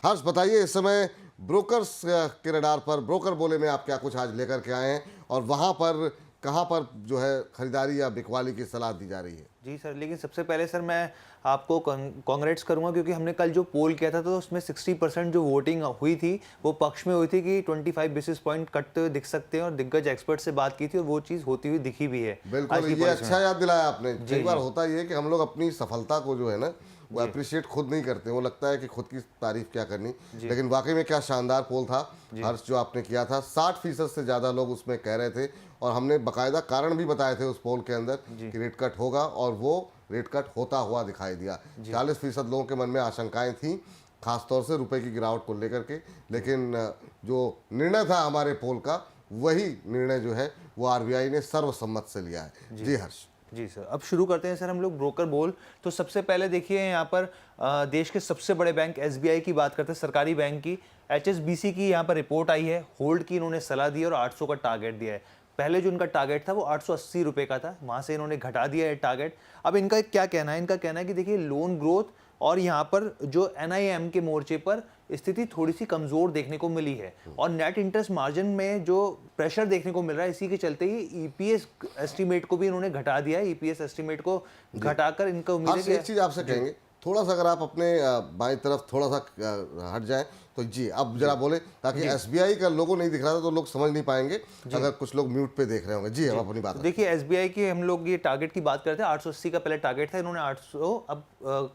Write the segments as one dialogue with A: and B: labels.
A: हर्ष बताइए, इस समय ब्रोकर्स के रडार पर ब्रोकर बोले में आप क्या कुछ आज लेकर के आए हैं, और वहां पर कहां पर जो है खरीदारी या बिकवाली की सलाह दी जा रही है?
B: जी सर, लेकिन सबसे पहले सर मैं आपको कांग्रेट्स करूंगा, क्योंकि हमने कल जो पोल किया था तो उसमें 60% जो वोटिंग हुई थी वो पक्ष में हुई थी कि 25 बेसिस पॉइंट कटते हुए दिख सकते हैं, और दिग्गज एक्सपर्ट से बात की थी और वो चीज़ होती हुई दिखी भी है।
A: बिल्कुल, ये अच्छा याद दिलाया आपने। कई बार होता ये है कि हम लोग अपनी सफलता को जो है ना वो अप्रिशिएट खुद नहीं करते, वो लगता है कि खुद की तारीफ क्या करनी, लेकिन वाकई में क्या शानदार पोल था हर्ष जो आपने किया था। 60% से ज़्यादा लोग उसमें कह रहे थे, और हमने बाकायदा कारण भी बताए थे उस पोल के अंदर कि रेट कट होगा, और वो रेट कट होता हुआ दिखाई दिया। 40% लोगों के मन में आशंकाएं थी, खासतौर से रुपए की गिरावट को लेकर के, लेकिन जो निर्णय था हमारे पोल का, वही निर्णय जो है वो आरबीआई ने सर्वसम्मत से लिया है। जी हर्ष।
B: जी सर, अब शुरू करते हैं सर हम लोग ब्रोकर बोल। तो सबसे पहले देखिए यहाँ पर देश के सबसे बड़े बैंक एसबीआई की बात करते हैं, सरकारी बैंक की। एचएसबीसी की यहाँ पर रिपोर्ट आई है, होल्ड की इन्होंने सलाह दी और 800 का टारगेट दिया है। पहले जो इनका टारगेट था वो 880 रुपये का था, वहाँ से इन्होंने घटा दिया है टारगेट। अब इनका क्या कहना है, इनका कहना है कि देखिए लोन ग्रोथ और यहाँ पर जो एनआईएम के मोर्चे पर स्थिति थोड़ी सी कमजोर देखने को मिली है, और नेट इंटरेस्ट मार्जिन में जो प्रेशर देखने को मिल रहा है, इसी के चलते ही ईपीएस एस्टीमेट को भी इन्होंने घटा दिया है। ईपीएस एस्टीमेट को घटाकर इनका उम्मीद है कि
A: एक चीज आपसे कहेंगे, थोड़ा सा अगर आप अपने बाईं तरफ थोड़ा सा हट जाएं तो जी अब जरा बोले, ताकि एसबीआई का लोगो नहीं दिख रहा था तो लोग समझ नहीं पाएंगे, अगर कुछ लोग म्यूट पे देख रहे होंगे। जी अब अपनी बात
B: देखिए, एसबीआई की हम लोग ये टारगेट की बात करते हैं। 880 का पहले टारगेट था, इन्होंने 800 अब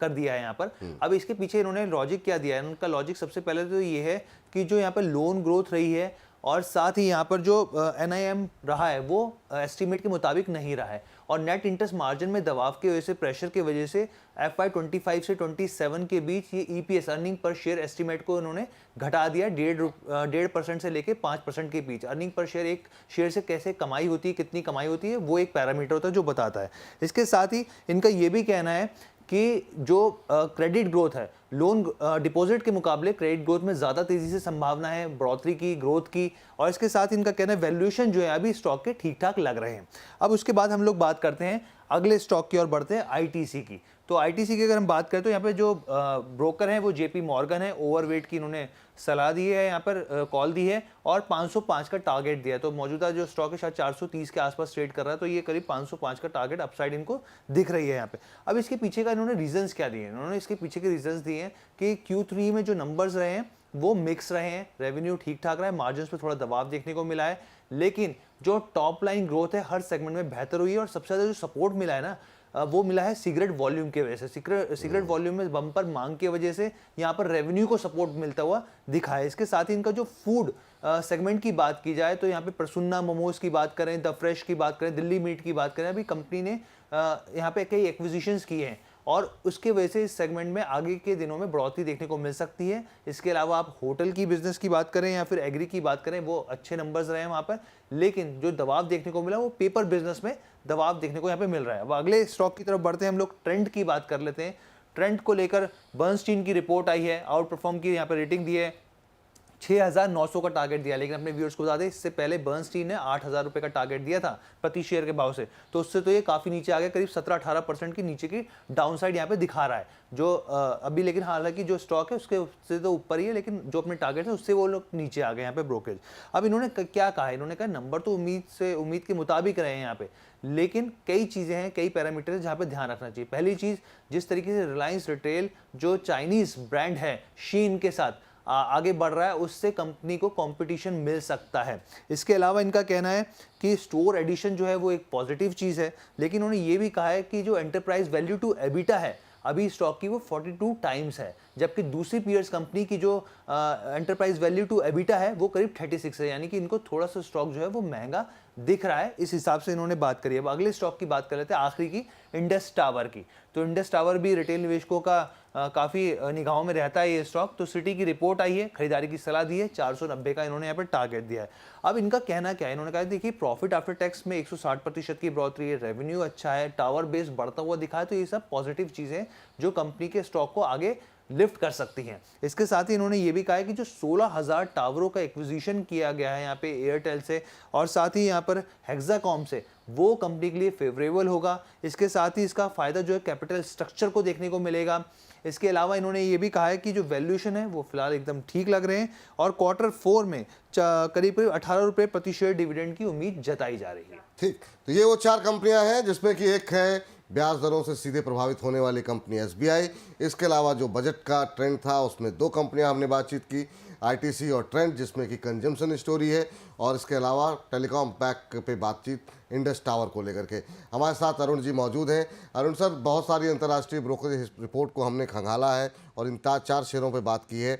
B: कर दिया है यहाँ पर। अब इसके पीछे इन्होंने लॉजिक क्या दिया है, उनका लॉजिक सबसे पहले तो ये है कि जो यहाँ पर लोन ग्रोथ रही है और साथ ही यहाँ पर जो एनआईएम रहा है वो एस्टीमेट के मुताबिक नहीं रहा है, और नेट इंटरेस्ट मार्जिन में दबाव की वजह से, प्रेशर की वजह से FY 25 से 27 के बीच ये EPS earning per share estimate को इन्होंने घटा दिया 1.5% से लेके 5% के बीच। अर्निंग पर शेयर, एक शेयर से कैसे कमाई होती है, कितनी कमाई होती है, वो एक पैरामीटर होता है जो बताता है। इसके साथ ही इनका ये भी कहना है कि जो क्रेडिट ग्रोथ है, लोन डिपॉजिट के मुकाबले क्रेडिट ग्रोथ में ज़्यादा तेज़ी से संभावना है बढ़ोतरी की, ग्रोथ की, और इसके साथ इनका कहना है वैल्यूएशन जो है अभी स्टॉक के ठीक ठाक लग रहे हैं। अब उसके बाद हम लोग बात करते हैं अगले स्टॉक की ओर बढ़ते हैं, आईटीसी की। तो आईटीसी की अगर हम बात करें तो यहाँ पे जो ब्रोकर हैं वो जेपी मॉर्गन है, ओवरवेट की इन्होंने सलाह दी है, यहाँ पर कॉल दी है, और 505 का टारगेट दिया है। तो मौजूदा जो स्टॉक है शायद 430 के आसपास ट्रेड कर रहा है, तो ये करीब 505 का टारगेट अपसाइड इनको दिख रही है यहाँ पे। अब इसके पीछे का इन्होंने रीजंस क्या दिए हैं, इन्होंने इसके पीछे के रीजंस दिए हैं कि Q3 में जो नंबर्स रहे हैं वो मिक्स रहे हैं, रेवेन्यू ठीक ठाक रहा है, मार्जिन पे थोड़ा दबाव देखने को मिला है, लेकिन जो टॉप लाइन ग्रोथ है हर सेगमेंट में बेहतर हुई है, और सबसे ज़्यादा जो सपोर्ट मिला है ना वो मिला है सिगरेट वॉल्यूम की वजह से। सिगरेट वॉल्यूम में बम्पर मांग की वजह से यहाँ पर रेवेन्यू को सपोर्ट मिलता हुआ दिखा है। इसके साथ ही इनका जो फूड सेगमेंट की बात की जाए तो यहाँ पे प्रसन्ना मोमोज की बात करें, द फ्रेश की बात करें, दिल्ली मीट की बात करें, अभी कंपनी ने यहाँ पे कई एक्विजिशंस किए हैं, और उसके वजह से इस सेगमेंट में आगे के दिनों में बढ़ोतरी देखने को मिल सकती है। इसके अलावा आप होटल की बिजनेस की बात करें या फिर एग्री की बात करें, वो अच्छे नंबर्स रहे हैं वहाँ पर, लेकिन जो दबाव देखने को मिला वो पेपर बिजनेस में दबाव देखने को यहाँ पे मिल रहा है। अब अगले स्टॉक की तरफ बढ़ते हैं, हम लोग ट्रेंड की बात कर लेते हैं। ट्रेंड को लेकर बर्नस्टीन की रिपोर्ट आई है, आउट परफॉर्म की यहाँ पे रेटिंग दी है, 6,900 का टारगेट दिया, लेकिन अपने व्यूअर्स को बता दें इससे पहले बर्नस्टीन ने 8,000 रुपये का टारगेट दिया था प्रति शेयर के भाव से, तो उससे तो ये काफ़ी नीचे आ गया, करीब 17-18% की नीचे की डाउनसाइड यहाँ पे दिखा रहा है जो अभी, लेकिन हालांकि जो स्टॉक है उसके उससे तो ऊपर ही है, लेकिन जो अपने टारगेट है उससे वो लोग नीचे आ गए यहाँ पे ब्रोकरेज। अब इन्होंने क्या कहा है, इन्होंने कहा नंबर तो उम्मीद के मुताबिक रहे हैं यहाँ पे, लेकिन कई चीज़ें हैं, कई पैरामीटर हैं जहाँ पे ध्यान रखना चाहिए। पहली चीज़, जिस तरीके से रिलायंस रिटेल जो चाइनीज़ ब्रांड है शीन के साथ आगे बढ़ रहा है, उससे कंपनी को कंपटीशन मिल सकता है। इसके अलावा इनका कहना है कि स्टोर एडिशन जो है वो एक पॉजिटिव चीज़ है, लेकिन उन्होंने ये भी कहा है कि जो एंटरप्राइज वैल्यू टू एबिटा है अभी स्टॉक की वो 42 टाइम्स है, जबकि दूसरी पीयर्स कंपनी की जो एंटरप्राइज वैल्यू टू एबिटा है वो करीब 36 है, यानी कि इनको थोड़ा सा स्टॉक जो है वो महंगा दिख रहा है। इस हिसाब से इन्होंने बात करी। अब अगले स्टॉक की बात कर लेते हैं, आखिरी की, इंडस टावर की। तो इंडस टावर भी रिटेल निवेशकों का काफ़ी निगाहों में रहता है ये स्टॉक। तो सिटी की रिपोर्ट आई है, खरीदारी की सलाह दी है, 490 का इन्होंने यहाँ पर टारगेट दिया है। अब इनका कहना क्या है, इन्होंने कहा देखिए प्रॉफिट आफ्टर टैक्स में 160% की बढ़ोतरी है, रेवेन्यू अच्छा है, टावर बेस बढ़ता हुआ दिखा है, तो ये सब पॉजिटिव चीज़ें जो कंपनी के स्टॉक को आगे लिफ्ट कर सकती हैं। इसके साथ ही इन्होंने ये भी कहा है कि जो 16,000 टावरों का एक्विजिशन किया गया है यहाँ पे एयरटेल से और साथ ही यहाँ पर हेक्साकॉम से, वो कंपनी के लिए फेवरेबल होगा। इसके साथ ही इसका फ़ायदा जो है कैपिटल स्ट्रक्चर को देखने को मिलेगा। इसके अलावा इन्होंने ये भी कहा है कि जो वैल्यूएशन है वो फिलहाल एकदम ठीक लग रहे हैं और क्वार्टर 4 में करीब 18 रुपये प्रति शेयर डिविडेंड की उम्मीद जताई जा रही है।
A: ठीक, तो ये वो 4 कंपनियां हैं जिसमें कि एक है ब्याज दरों से सीधे प्रभावित होने वाली कंपनी एसबीआई। इसके अलावा जो बजट का ट्रेंड था उसमें 2 कंपनियां हमने बातचीत की, आईटीसी और ट्रेंड, जिसमें कि कंजम्पशन स्टोरी है, और इसके अलावा टेलीकॉम पैक पे बातचीत इंडस टावर को लेकर के। हमारे साथ अरुण जी मौजूद हैं। अरुण सर, बहुत सारी अंतर्राष्ट्रीय ब्रोकरेज रिपोर्ट को हमने खंगाला है और इन 4 शेयरों पे बात की है।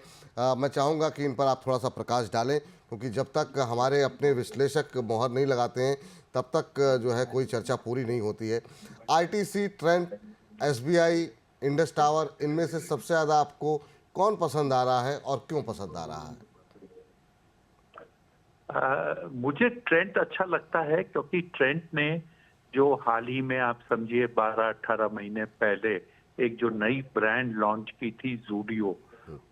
A: मैं चाहूँगा कि इन पर आप थोड़ा सा प्रकाश डालें, क्योंकि जब तक हमारे अपने विश्लेषक मोहर नहीं लगाते हैं तब तक जो है कोई चर्चा पूरी नहीं होती है। ITC, trend, SBI, Indus tower, इनमें से सबसे ज़्यादा आपको कौन पसंद आ रहा है और क्यों पसंद आ रहा है?
C: मुझे ट्रेंड अच्छा लगता है, क्योंकि ट्रेंड ने जो हाल ही में आप समझिए 12-18 महीने पहले एक जो नई ब्रांड लॉन्च की थी ज़ूडियो,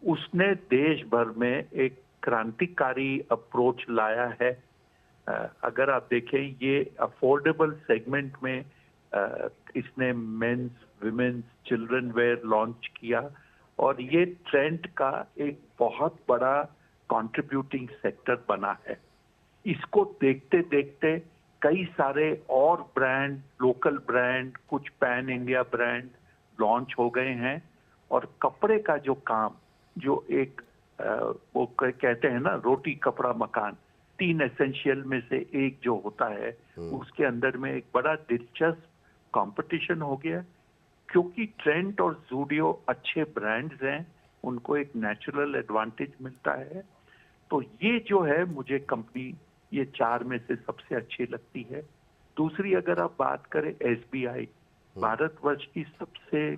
C: उसने देश भर में एक क्रांतिकारी अप्रोच लाया है। अगर आप देखें, ये अफोर्डेबल सेगमेंट में इसने men's, women's, children wear launch किया और ये ट्रेंड का एक बहुत बड़ा कंट्रीब्यूटिंग सेक्टर बना है। इसको देखते देखते कई सारे और ब्रांड, लोकल ब्रांड, कुछ पैन इंडिया ब्रांड लॉन्च हो गए हैं और कपड़े का जो काम, जो एक वो कहते हैं ना, रोटी कपड़ा मकान, 3 एसेंशियल में से एक जो होता है, उसके अंदर में एक बड़ा दिलचस्प कंपटीशन हो गया, क्योंकि ट्रेंड और ज़ूडियो अच्छे ब्रांड्स हैं, उनको एक नेचुरल एडवांटेज मिलता है। तो ये जो है, मुझे कंपनी ये 4 में से सबसे अच्छी लगती है। दूसरी अगर आप बात करें, एसबीआई भारतवर्ष की सबसे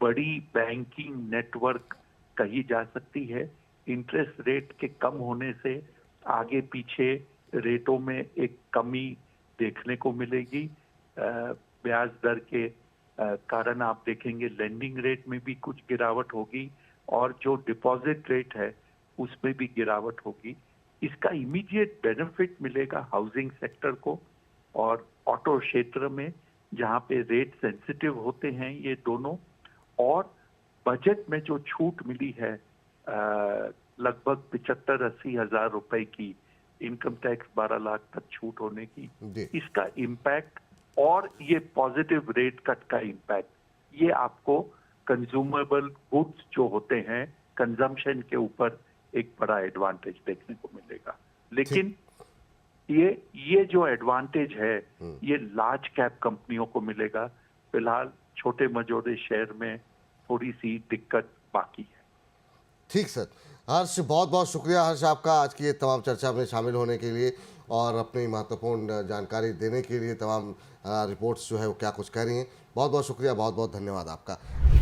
C: बड़ी बैंकिंग नेटवर्क कही जा सकती है। इंटरेस्ट रेट के कम होने से आगे पीछे रेटों में एक कमी देखने को मिलेगी। ब्याज दर के कारण आप देखेंगे लेंडिंग रेट में भी कुछ गिरावट होगी और जो डिपॉजिट रेट है उसमें भी गिरावट होगी। इसका इमीडिएट बेनिफिट मिलेगा हाउसिंग सेक्टर को और ऑटो क्षेत्र में, जहां पे रेट सेंसिटिव होते हैं ये दोनों। और बजट में जो छूट मिली है लगभग 75-80 हज़ार रुपए की, इनकम टैक्स 12 लाख तक छूट होने की, इसका इम्पैक्ट और ये पॉजिटिव रेट कट का इम्पैक्ट, ये आपको कंज्यूमेबल गुड्स जो होते हैं, कंजम्पशन के ऊपर एक बड़ा एडवांटेज देखने को मिलेगा। लेकिन ये जो एडवांटेज है ये लार्ज कैप कंपनियों को मिलेगा। फिलहाल छोटे मझोले शेयर में थोड़ी सी दिक्कत बाकी है।
A: ठीक सर, हर्ष, बहुत बहुत शुक्रिया हर्ष आपका आज की ये तमाम चर्चा में शामिल होने के लिए और अपनी महत्वपूर्ण जानकारी देने के लिए। तमाम रिपोर्ट्स जो है वो क्या कुछ कह रही हैं। बहुत बहुत शुक्रिया, बहुत बहुत धन्यवाद आपका।